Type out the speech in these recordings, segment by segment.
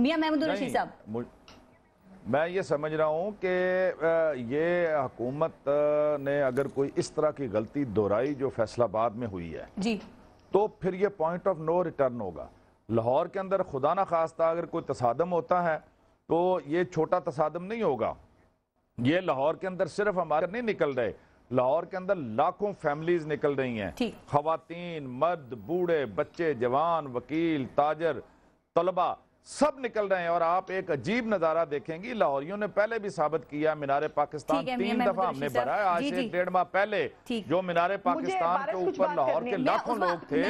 میاں محمود الرشید صاحب، میں یہ سمجھ رہا ہوں کہ یہ حکومت نے اگر کوئی اس طرح کی غلطی دہرائی جو فیصل آباد میں ہوئی ہے جی، تو پھر یہ پوائنٹ آف نو ریٹرن ہوگا. لاہور کے اندر خدا نہ خواستہ اگر کوئی تصادم ہوتا ہے تو یہ چھوٹا تصادم نہیں ہوگا. یہ لاہور کے اندر صرف ہمارے نہیں نکل رہے، لاہور کے اندر لاکھوں فیملیز نکل رہی ہیں، خواتین، مرد، بوڑھے، بچے، جوان، وکیل، تاجر، طلبہ، سب نکل رہے ہیں. اور آپ ایک عجیب نظارہ دیکھیں گی، لاہوریوں نے پہلے بھی ثابت کیا مینار پاکستان 3 دفعہ ہم نے بھرا ہے. آج سے 1.5 ماہ پہلے جو مینار پاکستان کے اوپر لاہور کے لاکھوں لوگ تھے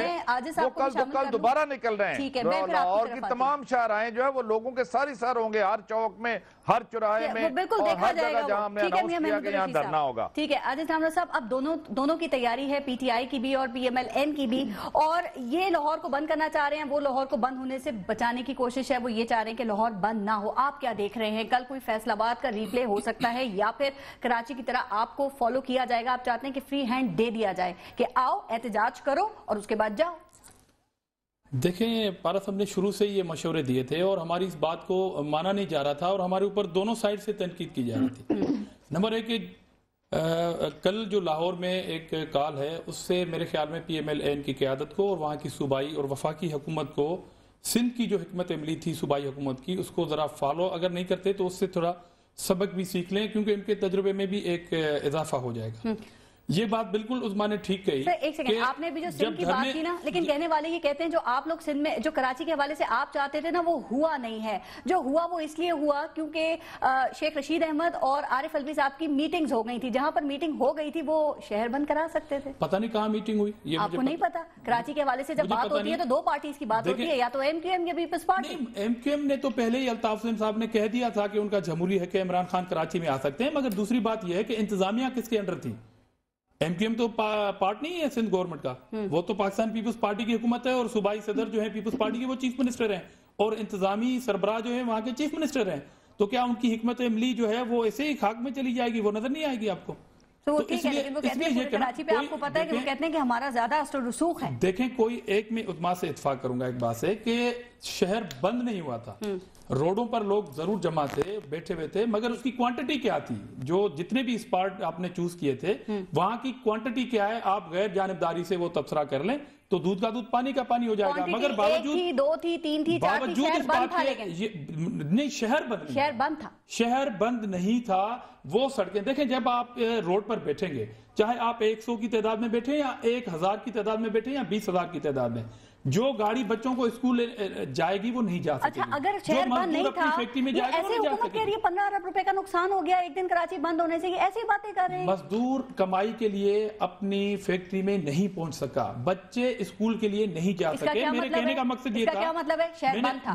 وہ کل دوبارہ نکل رہے ہیں. لاہور کی تمام شاہراہیں جو ہے وہ لوگوں کے ساری سر ہوں گے، ہر چوک میں، ہر چوراہے میں، اور ہر جگہ جہاں ہم نے اناؤنس کیا کہ یہاں دھرنا ہوگا. ٹھیک ہے عاجز کامران صاحب، اب دونوں کی تیاری ہے، پی ٹی آئی کی بھی اور پی ایم ایل این کی بھی، اور یہ لاہور کو بند کرنا چاہ رہے ہیں، وہ لاہور کو بند ہونے سے بچانے کی کوشش ہے، وہ یہ چاہ رہے ہیں کہ لاہور بند نہ ہو. آپ کیا دیکھ رہے ہیں؟ کل کوئی فیصل آباد کا ریپلے ہو سکتا ہے یا پھر کراچی کی طرح آپ کو فالو کیا جائے گا؟ آپ چاہتے ہیں کہ فری ہینڈ دے دیا جائے کہ آؤ احتجاج کرو اور اس کے بعد جاؤ؟ دیکھیں پارس، ہم نے شروع سے یہ مشورے دیے تھے اور ہماری اس بات کو مانا نہیں جا رہا تھا اور ہمارے اوپر دونوں سائڈ سے تنقید کی جا رہی تھی. نمبر 1 کل جو لاہور میں ایک کال ہے اس سے میرے خیال میں پی ایم ایل این کی قیادت کو اور وہاں کی صوبائی اور وفاقی حکومت کو سندھ کی جو حکمت عملی تھی صوبائی حکومت کی، اس کو ذرا فالو اگر نہیں کرتے تو اس سے تھوڑا سبق بھی سیکھ لیں، کیونکہ ان کے تجربے میں بھی ایک اضافہ ہو جائے گا. یہ بات بالکل عظما نے ٹھیک کہی. ایک سیکنڈ، آپ نے بھی جو سندھ کی بات کی نا، لیکن کہنے والے یہ کہتے ہیں جو آپ لوگ سندھ میں جو کراچی کے حوالے سے آپ چاہتے تھے نا وہ ہوا نہیں ہے. جو ہوا وہ اس لیے ہوا کیونکہ شیخ رشید احمد اور عارف الوی صاحب کی میٹنگز ہو گئی تھی. جہاں پر میٹنگ ہو گئی تھی وہ شہر بند کرا سکتے تھے. پتہ نہیں کہاں میٹنگ ہوئی، آپ کو نہیں پتا. کراچی کے حوالے سے جب بات ہوتی ہے تو 2 پارٹیز کی بات ہوتی ہے، یا تو ایم کیو ایم یا Peoples Party. M Q M نے تو پہلے ہی الطاف حسین صاحب نے کہہ دیا تھا کہ ان کا جمہوری ہے کہ عمران خان کراچی میں آ سکتے ہیں. مگر دوسری بات یہ ہے کہ انتظامیہ کس کے انڈر تھی؟ ایم کیو ایم تو پارٹ نہیں ہے سندھ گورنمنٹ کا، وہ تو پاکستان پیپلز پارٹی کی حکومت ہے اور صوبائی صدر جو ہے پیپلز پارٹی کے وہ چیف منسٹر ہیں اور انتظامی سربراہ جو ہے وہاں کے چیف منسٹر ہیں. تو کیا ان کی حکمت عملی جو ہے وہ ایسے ہی خاک میں چلی جائے گی؟ وہ نظر نہیں آئے گی آپ کو. تو وہ ٹھیک ہے، لیکن وہ کہتے ہیں کراچی پہ آپ کو پتہ ہے کہ وہ کہتے ہیں کہ ہمارا زیادہ اثر و رسوخ ہے. دیکھیں کوئی ایک میں عظما سے اتفاق کروں گا ایک بات سے کہ شہر بند نہیں ہوا تھا، روڈوں پر لوگ ضرور جمع تھے، بیٹھے ہوئے تھے، مگر اس کی کوانٹٹی کیا تھی؟ جو جتنے بھی اسپاٹ آپ نے چوز کیے تھے وہاں کی کوانٹٹی کیا ہے؟ آپ غیر جانبداری سے وہ تبصرہ کر لیں تو دودھ کا دودھ پانی کا پانی ہو جائے گا. مگر باوجود 1 تھی 2 تھی 3 تھی 4 تھی، شہر بند تھا. لیکن نہیں، شہر بند تھا. شہر بند نہیں تھا. وہ سڑکیں دیکھیں، جب آپ روڈ پر بیٹھیں گے، چاہے آپ 100 کی تعداد میں بیٹھیں یا 1000 کی تعداد میں بیٹھیں یا 20,000 کی تعداد میں، جو گاڑی بچوں کو اسکول جائے گی وہ نہیں جا سکے گی. اچھا اگر شہر بند نہیں تھا، ایسے حکومت کہہ رہی ہے 15 ارب روپے کا نقصان ہو گیا ایک دن کراچی بند ہونے سے، یہ ایسی باتیں کر رہے ہیں. مزدور کمائی کے لیے اپنی فیکٹری میں نہیں پہنچ سکا، بچے اسکول کے لیے نہیں جا سکے. میرے کہنے کا مقصد یہ تھا، کیا مطلب ہے شہر بند تھا؟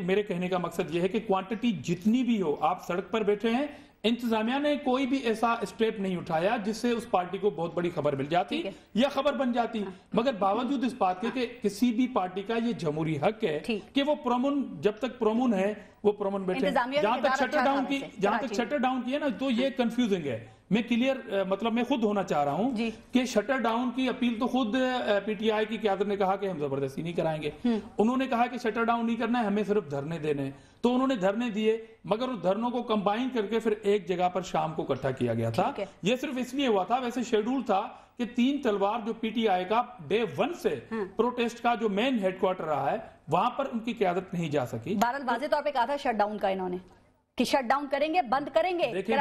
میرے کہنے کا مقصد یہ ہے کہ کوانٹٹی جتنی بھی ہو، آپ سڑک پر بیٹھے ہیں، انتظامیہ نے کوئی بھی ایسا اسٹیپ نہیں اٹھایا جس سے اس پارٹی کو بہت بڑی خبر مل جاتی یا خبر بن جاتی. مگر باوجود اس بات کے کہ کسی بھی پارٹی کا یہ جمہوری حق ہے کہ وہ پرومون، جب تک پرومون ہے وہ پرومون بیٹھے. جہاں تک شٹر ڈاؤن کی ہے نا، تو یہ کنفیوزنگ ہے. میں کلیئر مطلب میں خود ہونا چاہ رہا ہوں کہ شٹر ڈاؤن کی اپیل تو خود پی ٹی آئی کی قیادت نے کہا کہ ہم زبردستی نہیں کرائیں گے. انہوں نے کہا کہ شٹر ڈاؤن نہیں کرنا ہے، ہمیں صرف دھرنے دینے ہیں. تو انہوں نے دھرنے دیے، مگر اس دھرنوں کو کمبائن کر کے پھر ایک جگہ پر شام کو اکٹھا کیا گیا تھا. یہ صرف اس لیے ہوا تھا، ویسے شیڈول تھا کہ 3 تلوار جو پی ٹی آئی کا ڈے 1 سے پروٹیسٹ کا جو مین ہیڈ کوارٹر رہا ہے وہاں پر ان کی قیادت نہیں جا سکی. بہرحال واضح طور پہ کہا تھا شٹ ڈاؤن کا انہوں نے کہ شٹ ڈاؤن کریں گے، بند کریں گے. دیکھیں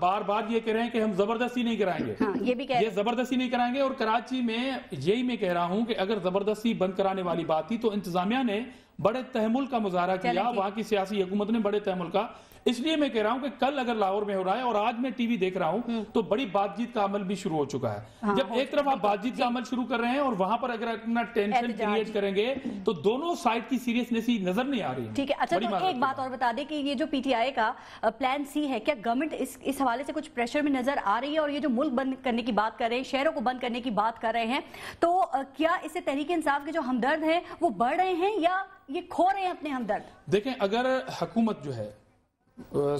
بار بار یہ کہہ رہے ہیں کہ ہم زبردستی نہیں کرائیں گے، یہ زبردستی نہیں کرائیں گے. اور کراچی میں یہی میں کہہ رہا ہوں کہ اگر زبردستی بند کرانے والی بات تھی تو انتظامیہ نے بڑے تحمل کا مظاہرہ کیا، وہاں کی سیاسی حکومت نے بڑے تحمل کا. اس لیے میں کہہ رہا ہوں کہ کل اگر لاہور میں ہو رہا ہے اور آج میں ٹی وی دیکھ رہا ہوں تو بڑی بات چیت کا عمل بھی شروع ہو چکا ہے. جب ایک طرف آپ بات چیت کا عمل شروع کر رہے ہیں اور وہاں پر اگر اپنا ٹینشن کریٹ کریں گے تو دونوں سائڈ کی سیریسنس ہی نظر نہیں آ رہی ہے. ٹھیک ہے. اچھا تو ایک بات اور بتا دیں کہ یہ جو پی ٹی آئی کا پلان سی ہے، کیا گورنمنٹ اس حوالے سے کچھ پریشر میں نظر آ رہی ہے؟ اور یہ جو ملک بند کرنے کی بات کر رہے ہیں، شہروں کو بند کرنے کی بات کر رہے ہیں، تو کیا اس سے تحریک انصاف کے جو ہمدرد ہیں وہ بڑھ رہے ہیں یا یہ کھو رہے ہیں اپنے ہمدرد؟ دیکھیں اگر حکومت جو ہے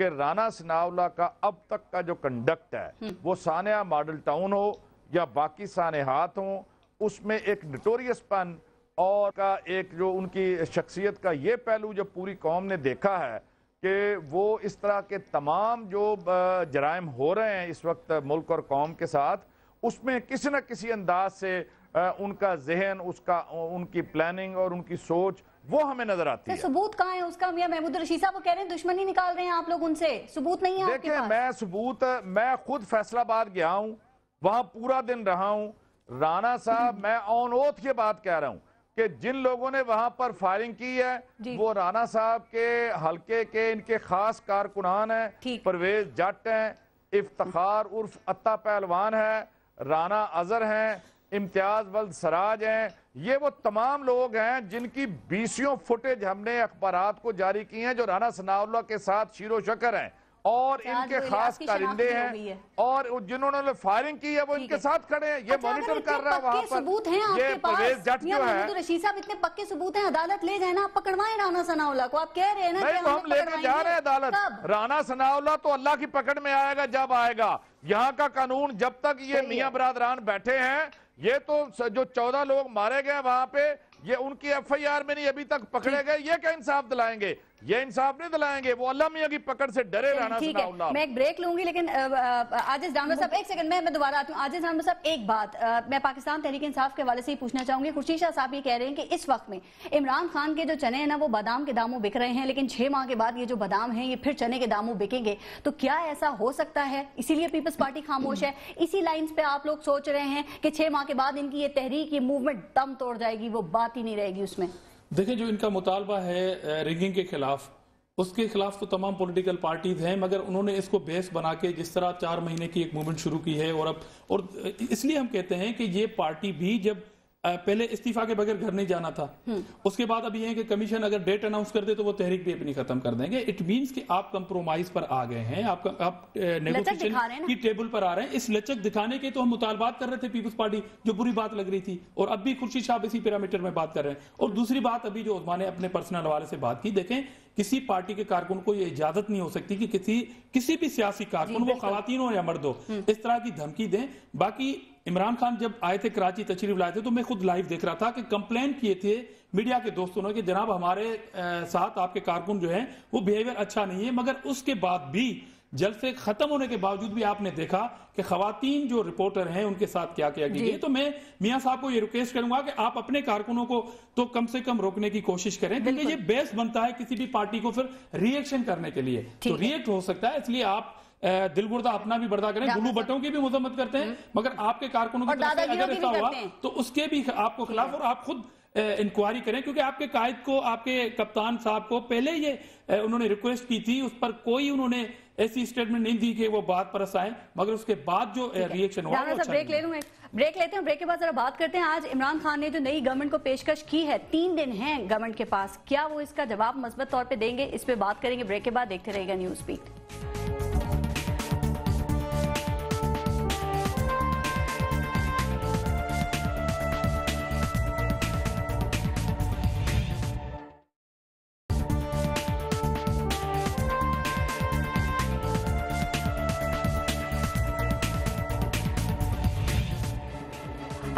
کہ رانا ثناءاللہ کا اب تک کا جو کنڈکٹ ہے وہ سانحہ ماڈل ٹاؤن ہو یا باقی سانحات ہوں، اس میں ایک نٹوریس پن اور کا ایک جو ان کی شخصیت کا یہ پہلو جو پوری قوم نے دیکھا ہے کہ وہ اس طرح کے تمام جو جرائم ہو رہے ہیں اس وقت ملک اور قوم کے ساتھ، اس میں کسی نہ کسی انداز سے ان کا ذہن، ان کی پلاننگ اور ان کی سوچ وہ ہمیں نظر آتی ہے۔ ثبوت کہاں ہے اس کا؟ میاں محمود الرشید صاحب وہ کہہ رہے ہیں دشمنی نکال رہے ہیں آپ لوگ ان سے، ثبوت نہیں ہے آپ کے پاس؟ میں خود فیصل آباد گیا ہوں، وہاں پورا دن رہا ہوں۔ رانا صاحب میں آن اوتھ یہ بات کہہ رہا ہوں کہ جن لوگوں نے وہاں پر فائرنگ کی ہے وہ رانا صاحب کے حلقے کے ان کے خاص کارکنان ہیں، پرویز جٹ ہیں، افتخار عرف عطا پہلوان ہے، رانا اظہر ہیں، امتیاز ولد سراج ہیں، یہ وہ تمام لوگ ہیں جن کی 20 فوٹیج ہم نے اخبارات کو جاری کی ہیں جو رانا ثناءاللہ کے ساتھ شیر و شکر ہیں اور ان کے خاص کارندے ہیں، اور جنہوں نے فائرنگ کی ہے وہ ان کے ساتھ کھڑے ہیں، یہ مانیٹر کر رہا ہے وہاں پر۔ یہ پرویز جٹ جو ہے، رشید صاحب اتنے پکے ثبوت ہیں، عدالت لے جائیں نا، آپ پکڑوائیں رانا ثناءاللہ کو، آپ کہہ رہے ہیں نا نہیں تو ہم لے کے جا رہے ہیں عدالت۔ رانا ثناءاللہ تو اللہ کی پکڑ میں آئے گا جب آئے گا، یہاں کا قانون جب تک یہ میاں برادران بیٹھے ہیں، یہ تو جو 14 لوگ مارے گئے وہاں پہ، یہ ان کی ایف آئی آر میں نہیں ابھی تک پکڑے گئے، یہ کیا انصاف دلائیں گے؟ یہ انصاف نہیں دلائیں گے، وہ اللہ میاں کی پکڑ سے ڈرے رانا ثناءاللہ۔ میں ایک بریک لوں گی، لیکن عاجز ڈانور صاحب ایک سیکنڈ میں دوبارہ آتی ہوں۔ عاجز ڈانور صاحب ایک بات میں پاکستان تحریک انصاف کے حوالے سے ہی پوچھنا چاہوں گی۔ خورشید شاہ صاحب یہ کہہ رہے ہیں کہ اس وقت میں عمران خان کے جو چنے ہیں نا وہ بادام کے داموں بک رہے ہیں، لیکن 6 ماہ کے بعد یہ جو بادام ہیں یہ پھر چنے کے داموں بکیں گے، تو کیا ایسا ہو سکتا ہے؟ اسی لیے پیپلز پارٹی خاموش ہے، اسی لائنز پہ آپ لوگ سوچ رہے ہیں کہ 6 ماہ کے بعد ان کی یہ تحریک، یہ موومنٹ دم توڑ جائے گی، وہ بات ہی نہیں رہے گی اس میں؟ دیکھیں جو ان کا مطالبہ ہے ریگنگ کے خلاف، اس کے خلاف تو تمام پولیٹیکل پارٹیز ہیں، مگر انہوں نے اس کو بیس بنا کے جس طرح 4 مہینے کی ایک موومنٹ شروع کی ہے، اور اس لیے ہم کہتے ہیں کہ یہ پارٹی بھی جب پہلے استعفیٰ کے بغیر گھر نہیں جانا تھا، اس کے بعد اب یہ ہے کہ کمیشن اگر ڈیٹ اناؤنس کر دے تو وہ تحریک بھی اپنی ختم کر دیں گے۔ اٹ مینس کہ آپ کمپرومائز پر آ گئے ہیں، آپ نیگوشیشن کی ٹیبل پر آ رہے ہیں۔ اس لچک دکھانے کے تو ہم مطالبات کر رہے تھے پیپلز پارٹی، جو بری بات لگ رہی تھی، اور اب بھی خورشید صاحب اسی پیرامیٹر میں بات کر رہے ہیں۔ اور دوسری بات ابھی جو عثمان نے اپنے پرسنل حوالے سے بات کی، دیکھیں کسی پارٹی کے کارکن کو یہ اجازت نہیں ہو سکتی کہ کسی بھی سیاسی کارکن، وہ خواتین ہو یا مرد ہو، اس طرح کی دھمکی دیں۔ باقی عمران خان جب آئے تھے کراچی تشریف لائے تھے تو میں خود لائیو دیکھ رہا تھا کہ کمپلین کیے تھے میڈیا کے دوستوں نے کہ جناب ہمارے ساتھ آپ کے کارکن جو ہیں وہ بیہیویئر اچھا نہیں ہے، مگر اس کے بعد بھی جلسے ختم ہونے کے باوجود بھی آپ نے دیکھا کہ خواتین جو رپورٹر ہیں ان کے ساتھ کیا کیا گیا۔ تو میں میاں صاحب کو یہ ریکویسٹ کروں گا کہ آپ اپنے کارکنوں کو تو کم سے کم روکنے کی کوشش کریں، کیونکہ یہ بیس بنتا ہے کسی بھی پارٹی کو پھر ری ایکشن کرنے کے لیے، تو ری ایکٹ ہو سکتا ہے۔ اس لیے آپ دل گردہ اپنا بھی بردہ کریں، گلو بٹوں کی بھی مذمت کرتے ہیں، مگر آپ کے کارکنوں کی طرف سے اگر ایسا ہوا تو اس کے بھی آپ کو خلاف، اور آپ خود انکوائری کریں، کیونکہ آپ کے قائد کو، آپ کے کپتان صاحب کو پہلے یہ انہوں نے ریکویسٹ کی تھی، اس پر کوئی انہوں نے ایسی اسٹیٹمنٹ نہیں دی کہ وہ بات پر آئیں، مگر اس کے بعد جو ری ایکشن ہوا وہ اچھا بریک لیتے ہیں، بریک کے بعد ذرا بات کرتے ہیں۔ آج عمران خان نے جو نئی گورنمنٹ کو پیشکش کی ہے، 3 دن ہیں گورنمنٹ کے پاس، کیا وہ اس کا جواب مثبت طور پہ دیں گے؟ اس پہ بات کریں گے بریک کے بعد، دیکھتے رہے گا نیوز بیٹ۔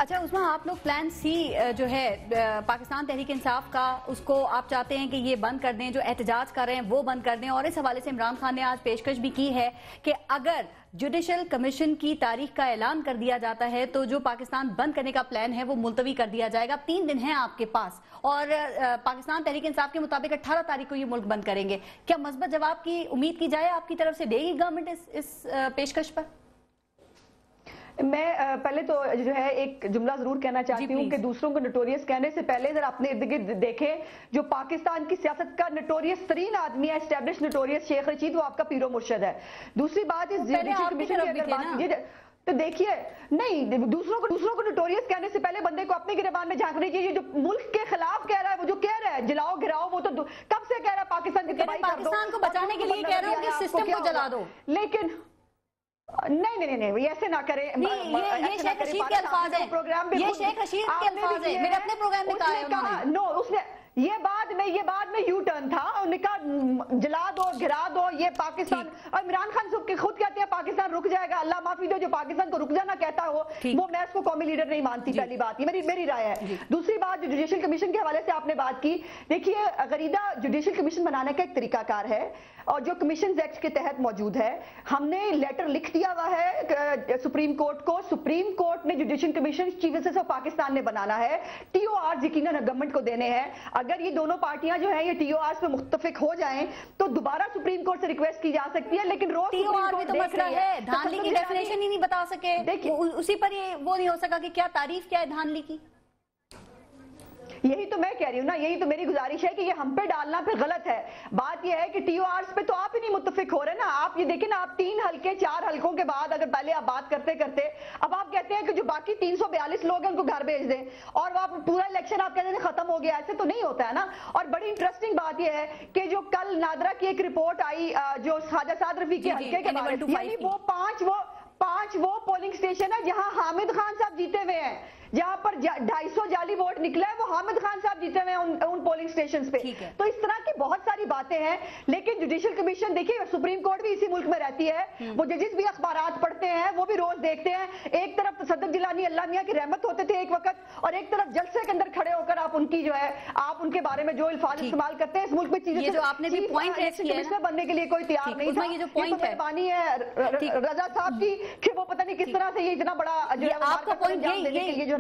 اچھا عثمہ، آپ لوگ پلان سی جو ہے پاکستان تحریک انصاف کا، اس کو آپ چاہتے ہیں کہ یہ بند کر دیں، جو احتجاج کر رہے ہیں وہ بند کر دیں، اور اس حوالے سے عمران خان نے آج پیشکش بھی کی ہے کہ اگر جوڈیشل کمیشن کی تاریخ کا اعلان کر دیا جاتا ہے تو جو پاکستان بند کرنے کا پلان ہے وہ ملتوی کر دیا جائے گا۔ 3 دن ہیں آپ کے پاس، اور پاکستان تحریک انصاف کے مطابق 18 تاریخ کو یہ ملک بند کریں گے۔ کیا مثبت جواب کی امید کی جائے آپ کی طرف سے؟ دے گی گورنمنٹ اس پیشکش پر؟ میں پہلے تو جو ہے ایک جملہ ضرور کہنا چاہتی ہوں کہ دوسروں کو نٹوریس کہنے سے پہلے ذرا اپنے ارد گرد دیکھیں، جو پاکستان کی سیاست کا نٹوریس ترین آدمی ہے، اسٹیبلش نٹوریس شیخ رشید، وہ آپ کا پیر و مرشد ہے۔ دوسری بات اس جوڈیشل کمیشن کی اگر بات کیجیے تو دیکھیے، نہیں دوسروں کو نٹوریس کہنے سے پہلے بندے کو اپنے گریبان میں جھانکنا چاہیے۔ جو ملک کے خلاف کہہ رہا ہے، وہ جو کہہ رہا ہے جلاؤ گراؤ، وہ تو کب سے کہہ رہا ہے پاکستان کی تباہی کر دو، پاکستان کو بچانے کے لیے کہہ رہے ہو کہ سسٹم کو جلا دو، لیکن نہیں ایسے نہ کریں۔ یہ شیخ رشید کے الفاظ ہیں، یہ شیخ رشید کے الفاظ ہیں، میرے اپنے پروگرام میں کہا ہے انہوں نے۔ نو، اس نے یہ بعد میں یو ٹرن تھا، انہوں نے کہا جلا دو، گرا دو، یہ پاکستان، اور عمران خان خود کہتے ہیں پاکستان رک جائے گا، اللہ معافی دو جو پاکستان کو رک جانا کہتا ہو وہ میں اس کو قومی لیڈر نہیں مانتی. پہلی بات یہ میری رائے ہے. دوسری بات جو جوڈیشل کمیشن کے حوالے سے آپ نے بات کی، دیکھیے غریدہ جوڈیشل کمیشن بنانے کا ایک طریقہ کار ہے اور جو کمیشنز ایکٹ کے تحت موجود ہے. ہم نے لیٹر لکھ دیا ہوا ہے سپریم کورٹ کو، سپریم کورٹ نے judicial commission chief justice of Pakistan نے بنانا ہے. ٹی او آر یقیناً گورنمنٹ کو دینے ہیں. اگر یہ دونوں پارٹیاں جو ہیں یہ ٹی او آر پہ متفق ہو جائیں تو دوبارہ سپریم کورٹ سے ریکویسٹ کی جا سکتی ہے. لیکن روز ٹی او آر بھی تو مسئلہ ہے، دھاندلی کی ڈیفینیشن ہی نہیں بتا سکے، اسی پر یہ وہ نہیں ہو سکا کہ کیا تعریف کیا ہے دھاندلی کی. یہی تو میں کہہ رہی ہوں نا، یہی تو میری گزارش ہے کہ یہ ہم پہ ڈالنا پھر غلط ہے. بات یہ ہے کہ ٹی او آرز پہ تو آپ ہی نہیں متفق ہو رہے نا. آپ یہ دیکھیں نا، آپ 3 حلقے 4 حلقوں کے بعد اگر پہلے آپ بات کرتے اب آپ کہتے ہیں کہ جو باقی 342 لوگ ہیں ان کو گھر بھیج دیں اور آپ پورا الیکشن آپ کہتے ہیں ختم ہو گیا. ایسے تو نہیں ہوتا ہے نا. اور بڑی انٹرسٹنگ بات یہ ہے کہ جو کل نادرا کی ایک رپورٹ آئی جو خواجہ سعد رفیق کے حلقے کے بارے میں، یعنی وہ پانچ وہ پولنگ سٹیشن ہے جہاں حامد خان صاحب جیتے ہوئے ہیں، جہاں پر 250 جعلی ووٹ نکلا ہے، وہ حامد خان صاحب جیتے ہوئے ہیں ان پولنگ سٹیشنز پہ. تو اس طرح کی بہت ساری باتیں ہیں. لیکن جوڈیشل کمیشن دیکھیے، سپریم کورٹ بھی اسی ملک میں رہتی ہے، وہ ججز بھی اخبارات پڑھتے ہیں، وہ بھی روز دیکھتے ہیں. ایک طرف تصدق جیلانی اللہ میاں کی رحمت ہوتے تھے ایک وقت، اور ایک طرف جلسے کے اندر کھڑے ہو کر آپ ان کی جو ہے آپ ان کے بارے میں جو الفاظ استعمال کرتے ہیں. اس ملک میں چیزیں جو آپ نے بھی پوائنٹ ریز کیا ہے بننے کے لیے کوئی تیار نہیں تھا. یہ جو مہربانی ہے رضا صاحب کی کہ وہ پتہ نہیں کس طرح سے یہ اتنا بڑا آپ کا پوائنٹ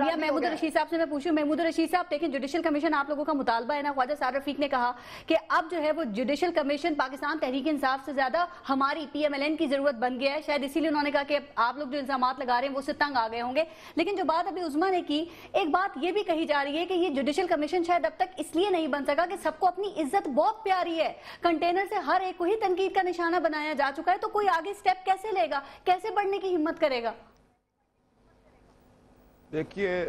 یہ محمود رشید صاحب سے میں پوچھوں. محمود رشید صاحب دیکھیں، جوڈیشل کمیشن آپ لوگوں کا مطالبہ ہے نا. خواجہ سعد رفیق نے کہا کہ اب جو ہے وہ جوڈیشل کمیشن پاکستان تحریک انصاف سے زیادہ ہماری پی ایم ایل این کی ضرورت بن گیا ہے. شاید اسی لیے انہوں نے کہا کہ آپ لوگ جو الزامات لگا رہے ہیں وہ سے تنگ آ گئے ہوں گے. لیکن جو بات ابھی عظمیٰ نے کی، ایک بات یہ بھی کہی جا رہی ہے کہ یہ جوڈیشل کمیشن شاید اب تک اس لیے نہیں بن سکا کہ سب کو اپنی عزت بہت پیاری ہے. کنٹینر سے ہر ایک کو ہی تنقید کا نشانہ بنایا جا چکا ہے، تو کوئی آگے سٹیپ کیسے لے گا، کیسے بڑھنے کی ہمت کرے گا؟ دیکھیے،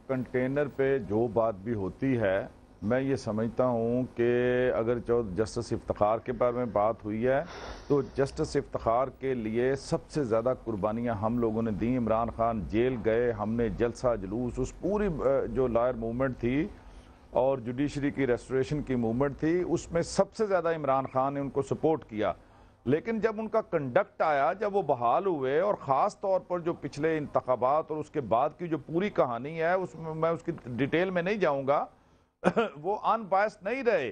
کنٹینر پہ جو بات بھی ہوتی ہے، میں یہ سمجھتا ہوں کہ اگر جسٹس افتخار کے بارے میں بات ہوئی ہے تو جسٹس افتخار کے لیے سب سے زیادہ قربانیاں ہم لوگوں نے دیں. عمران خان جیل گئے، ہم نے جلسہ جلوس، اس پوری جو لائر موومنٹ تھی اور جوڈیشری کی ریسٹوریشن کی موومنٹ تھی، اس میں سب سے زیادہ عمران خان نے ان کو سپورٹ کیا. لیکن جب ان کا کنڈکٹ آیا، جب وہ بحال ہوئے، اور خاص طور پر جو پچھلے انتخابات اور اس کے بعد کی جو پوری کہانی ہے، اس میں میں اس کی ڈیٹیل میں نہیں جاؤں گا، وہ ان بائسڈ نہیں رہے.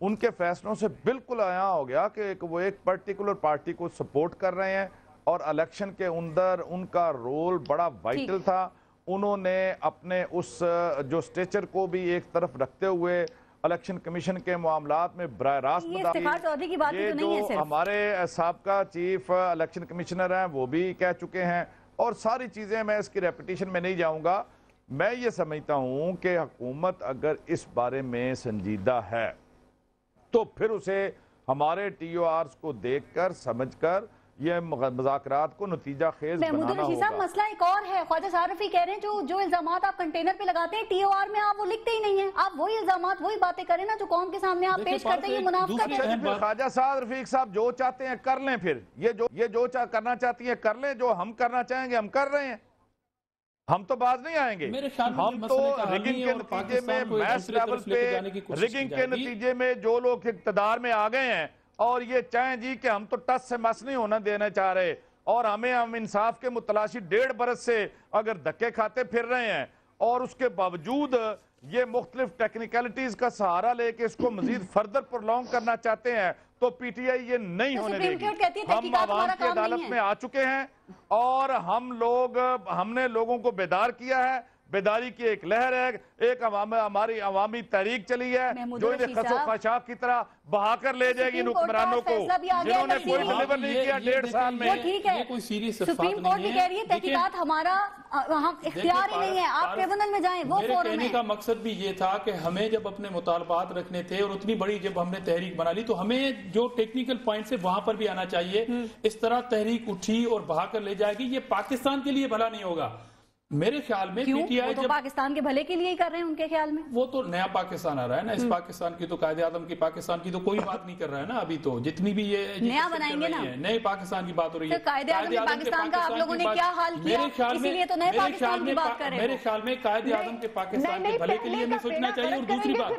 ان کے فیصلوں سے بالکل آیا ہو گیا کہ وہ ایک پرٹیکولر پارٹی کو سپورٹ کر رہے ہیں، اور الیکشن کے اندر ان کا رول بڑا وائٹل تھا. انہوں نے اپنے اس جو سٹیچر کو بھی ایک طرف رکھتے ہوئے الیکشن کمیشن کے معاملات میں براہ راست یہ جو ہمارے سابقہ چیف الیکشن کمیشنر ہیں وہ بھی کہہ چکے ہیں، اور ساری چیزیں میں اس کی ریپیٹیشن میں نہیں جاؤں گا. میں یہ سمجھتا ہوں کہ حکومت اگر اس بارے میں سنجیدہ ہے تو پھر اسے ہمارے ٹی او آرز کو دیکھ کر سمجھ کر یہ مذاکرات کو نتیجہ خیز بنانا ہوگا. مسئلہ ایک اور ہے، خواجہ سعد رفیق کہہ رہے ہیں جو الزامات آپ کنٹینر پہ لگاتے ہیں ٹی او آر میں آپ وہ لکھتے ہی نہیں ہیں. آپ وہی الزامات وہی باتیں کریں نا جو قوم کے سامنے آپ پیش کرتے ہیں. یہ منافقت ہے. خواجہ سعد رفیق صاحب جو چاہتے ہیں کر لیں، پھر یہ جو کرنا چاہتی ہیں کر لیں، جو ہم کرنا چاہیں گے ہم کر رہے ہیں. ہم تو باز نہیں آئیں گے. ہم تو ریگنگ کے نتیجے میں میس لیول پہ ریگنگ کے نتیجے میں جو لوگ اقتدار میں آ گئے ہیں اور یہ چاہیں جی کہ ہم تو ٹس سے مس نہیں ہونا دینا چاہ رہے، اور ہم انصاف کے متلاشی 1.5 برس سے اگر دھکے کھاتے پھر رہے ہیں، اور اس کے باوجود یہ مختلف ٹیکنیکلٹیز کا سہارا لے کے اس کو مزید فردر پرولونگ کرنا چاہتے ہیں، تو پی ٹی آئی یہ نہیں ہونے دے گی. ہم عوام کی عدالت میں آ چکے ہیں اور ہم نے لوگوں کو بیدار کیا ہے. بیداری کی ایک لہر ہے، ایک ہماری عوامی تحریک چلی ہے جو انہیں خس و خاشاک کی طرح بہا کر لے جائے گی حکمرانوں کو، جنہوں نے کوئی ڈیلیور نہیں کیا 1.5 سال میں. یہ کوئی سیریس سپریم کورٹ بھی کہہ رہی ہے تحقیقات ہمارا اختیار ہی نہیں ہے، آپ ٹریبونل میں جائیں. وہ میرے کہنے کا مقصد بھی یہ تھا کہ ہمیں جب اپنے مطالبات رکھنے تھے اور اتنی بڑی جب ہم نے تحریک بنا لی تو ہمیں جو ٹیکنیکل پوائنٹ سے وہاں پر بھی آنا چاہیے. اس طرح تحریک اٹھی اور بہا کر لے جائے گی، یہ پاکستان کے لیے بھلا نہیں ہوگا. میرے خیال میں پی ٹی آئی جب پاکستان کے بھلے کے لیے ہی کر رہے ہیں، ان کے خیال میں وہ تو نیا پاکستان آ رہا ہے نا، اس پاکستان کی تو قائد اعظم کی پاکستان کی تو کوئی بات نہیں کر رہا ہے نا ابھی، تو جتنی بھی یہ نیا بنائیں گے نا، نئے پاکستان کی بات ہو رہی ہے، قائد اعظم کے پاکستان کا آپ لوگوں نے کیا حال کیا، اسی لیے تو نئے پاکستان کی بات کر رہے ہیں۔ میرے خیال میں قائد اعظم کے پاکستان کے بھلے کے لیے ہمیں سوچنا چاہیے، اور دوسری بات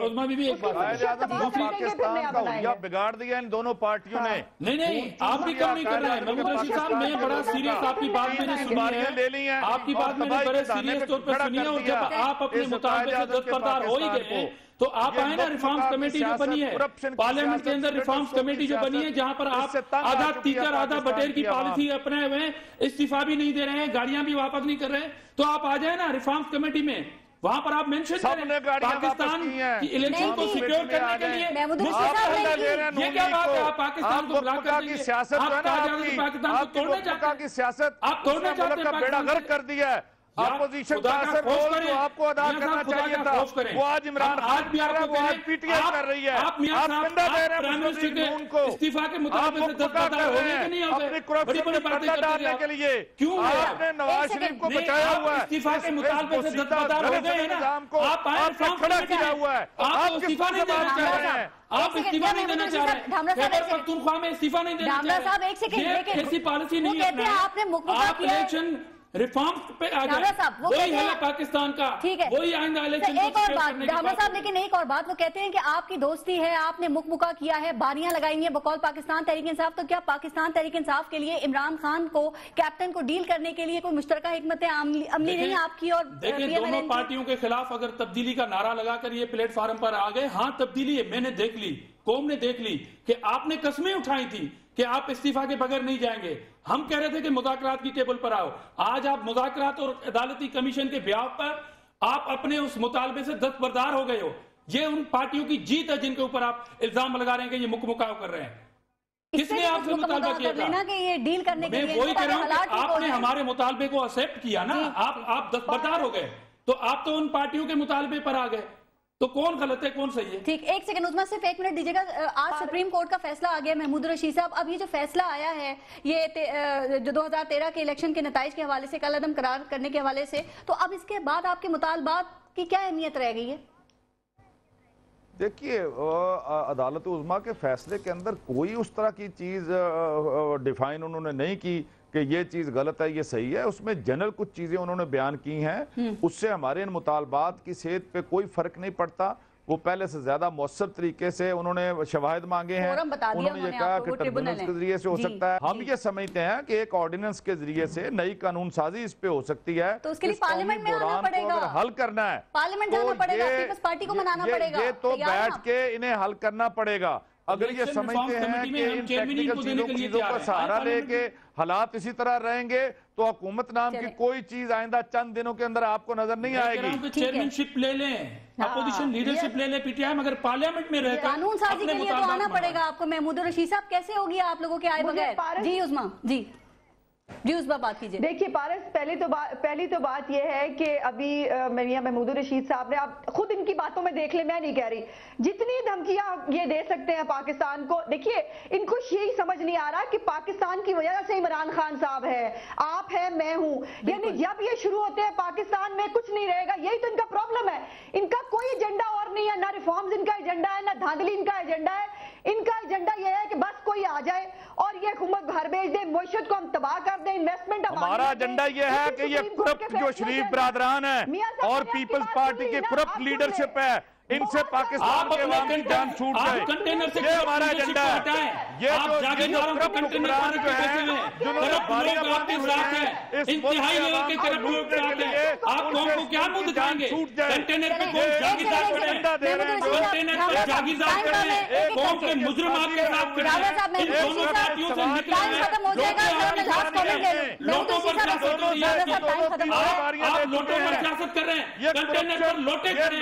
عظما بھی ایک بات پاکستان کا حلیہ بگاڑ دیا ان دونوں پارٹیوں نے۔ نہیں آپ بھی کم نہیں کر رہے ہیں محمود رشید صاحب، میں بڑا سیریس آپ کی بات میں نے سنی ہے، آپ کی بات میں نے بڑے سیریس طور پر سنی ہے، اور جب آپ اپنے مطالبے سے دستبردار ہو ہی گئے تو آپ آئے نا ریفارمز کمیٹی جو بنی ہے پارلیمنٹ کے اندر، ریفارمز کمیٹی جو بنی ہے جہاں پر آپ آدھا ٹیچر آدھا بٹیر کی پالیسی اپنے ہوئے ہیں، استعفیٰ بھی نہیں دے رہے ہیں، گاڑیاں بھی واپس نہیں کر رہے ہیں، تو آپ آ جائیں نا ریفارمز کمیٹی میں، وہاں پر آپ مینشن کریں پاکستان کی الیکشن کو سیکیور کرنے کے لیے یہ کیا بات ہے، آپ پاکستان کو بلاک کر دیں گے، آپ پاکستان کو توڑنا چاہتے ہیں، آپ توڑنا چاہتے ہیں بیڑا غرق کر دیا ہے، اپوزیشن کا اثر رول جو آپ کو ادا کرنا چاہیے تھا وہ آج عمران خان کر رہا ہے، وہ آج پی ٹی آئی کر رہی ہے، آپ بندہ دے رہے ہیں مسلم لیگ کو، استعفیٰ کے مطالبے سے دستبردار ہو گئے کہ نہیں ہو گئے، اپنی کرپشن پر پردہ ڈالنے کے لیے آپ نے نواز شریف کو بچایا ہوا ہے، استعفیٰ کے مطالبے سے دستبردار ہو گئے ہیں نا، آپ نے کھڑا کیا ہوا ہے، آپ استعفیٰ نہیں دینا چاہ رہے ہیں، آپ استعفیٰ نہیں دینا چاہ رہے ہیں، خیبر پختونخوا میں استعفیٰ نہیں دینا چاہ رہے ہیں، یہ ایسی پالیسی نہیں ہے، آپ الیکشن ریفارمز پہ آ جائیں، وہی ہے پاکستان کا، وہی آئندہ الیکشن ایک اور بات ڈھامرا صاحب، لیکن ایک اور بات وہ کہتے ہیں کہ آپ کی دوستی ہے، آپ نے مکہ کیا ہے، باریاں لگائی ہیں بقول پاکستان تحریک انصاف، تو کیا پاکستان تحریک انصاف کے لیے عمران خان کو کیپٹن کو ڈیل کرنے کے لیے کوئی مشترکہ حکمت عملی نہیں ہے آپ کی؟ اور دیکھیں دونوں پارٹیوں کے خلاف اگر تبدیلی کا نعرہ لگا کر یہ پلیٹ فارم پر آ گئے، ہاں تبدیلی ہے، میں نے دیکھ لی، قوم نے دیکھ لی کہ آپ نے قسمیں اٹھائی تھی کہ آپ استعفیٰ کے بغیر نہیں جائیں گے، ہم کہہ رہے تھے کہ مذاکرات کی ٹیبل پر آؤ، آج آپ مذاکرات اور عدالتی کمیشن کے بیان پر آپ اپنے اس مطالبے سے دستبردار ہو گئے ہو، یہ ان پارٹیوں کی جیت ہے جن کے اوپر آپ الزام لگا رہے ہیں کہ یہ مکمکاؤ کر رہے ہیں، کس نے آپ سے مطالبہ کیا تھا؟ میں وہی کہہ رہا ہوں کہ آپ نے ہمارے مطالبے کو ایکسپٹ کیا نا، آپ دستبردار ہو گئے، تو آپ تو ان پارٹیوں کے مطالبے پر آ گئے، تو کون غلط ہے کون صحیح ہے؟ ٹھیک، ایک سیکنڈ عظما صرف ایک منٹ دیجیے گا، آج سپریم کورٹ کا فیصلہ آ گیا محمود رشید صاحب، اب یہ جو فیصلہ آیا ہے یہ جو 2013 کے الیکشن کے نتائج کے حوالے سے کالعدم قرار کرنے کے حوالے سے، تو اب اس کے بعد آپ کے مطالبات کی کیا اہمیت رہ گئی ہے؟ دیکھیے عدالت عظما کے فیصلے کے اندر کوئی اس طرح کی چیز ڈیفائن انہوں نے نہیں کی کہ یہ چیز غلط ہے یہ صحیح ہے، اس میں جنرل کچھ چیزیں انہوں نے بیان کی ہیں، اس سے ہمارے ان مطالبات کی صحت پہ کوئی فرق نہیں پڑتا، وہ پہلے سے زیادہ مؤثر طریقے سے انہوں نے شواہد مانگے ہیں، انہوں نے یہ کہا کہ ٹربیونلز کے ذریعے سے ہو سکتا ہے، ہم یہ سمجھتے ہیں کہ ایک آرڈیننس کے ذریعے سے نئی قانون سازی اس پہ ہو سکتی ہے، تو اس کے لیے پارلیمنٹ میں آنا پڑے گا، حل کرنا ہے، پارلیمنٹ جانا پڑے گا، پیپلز پارٹی کو منانا پڑے گا، یہ تو بیٹھ کے انہیں حل کرنا پڑے گا، اگر یہ سمجھتے ہیں کہ ان ٹیکنیکل چیزوں کا سہارا لے کے حالات اسی طرح رہیں گے تو حکومت نام کی کوئی چیز آئندہ چند دنوں کے اندر آپ کو نظر نہیں آئے گی۔ چیئرمنشپ لے لیں، اپوزیشن لیڈرشپ لے لیں پی ٹی آئی، مگر پارلیمنٹ میں رہ کر قانون سازی کے لیے تو آنا پڑے گا آپ کو۔ محمود رشید صاحب کیسے ہوگی آپ لوگوں کے آئے بغیر؟ جی عظما، جی اس بار بات کیجئے۔ دیکھیے پارس، پہلی تو بات یہ ہے کہ ابھی میاں محمود رشید صاحب نے، آپ خود ان کی باتوں میں دیکھ لیں، میں نہیں کہہ رہی، جتنی دھمکیاں یہ دے سکتے ہیں پاکستان کو، دیکھیے ان کو یہی سمجھ نہیں آ رہا کہ پاکستان کی وجہ سے عمران خان صاحب ہے، آپ ہے، میں ہوں، یعنی جب یہ شروع ہوتے ہیں پاکستان میں کچھ نہیں رہے گا، یہی تو ان کا پرابلم ہے، ان کا کوئی ایجنڈا اور نہیں ہے، نہ ریفارمز ان کا ایجنڈا ہے، نہ دھاندلی ان کا ایجنڈا ہے، ان کا ایجنڈا یہ ہے کہ بس کوئی آ جائے اور یہ حکومت گھر بھیج دے، معیشت کو ہم تباہ کر دیں، انویسٹمنٹ ہمارا ایجنڈا یہ ہے کہ یہ کرپٹ جو شریف برادران ہیں اور پیپلز پارٹی کی کرپٹ لیڈرشپ ہے، ان سے پاکستان کے عوام کی جان چھوٹ جائے، یہ ہمارا ایجنڈا ہے۔ یہ جو کرپٹ حکمران جو ہیں جنہوں نے باریاں باندھی ہوئی ہیں، اس انتہائی لیول کے کرپٹ حکمران کے لیے آپ قوم کو کیا منہ دکھائیں گے؟ کنٹینر پہ کوئی جاگیردار کریں، کنٹینر پہ جاگیردار کریں، قوم کے مجرم آپ کے ساتھ کریں، ان دونوں پارٹیوں سے نکلیں، لوٹوں پر سیاست ہو رہی ہے، آپ لوٹوں پر سیاست کر رہے ہیں، کنٹینر پر لوٹے کریں،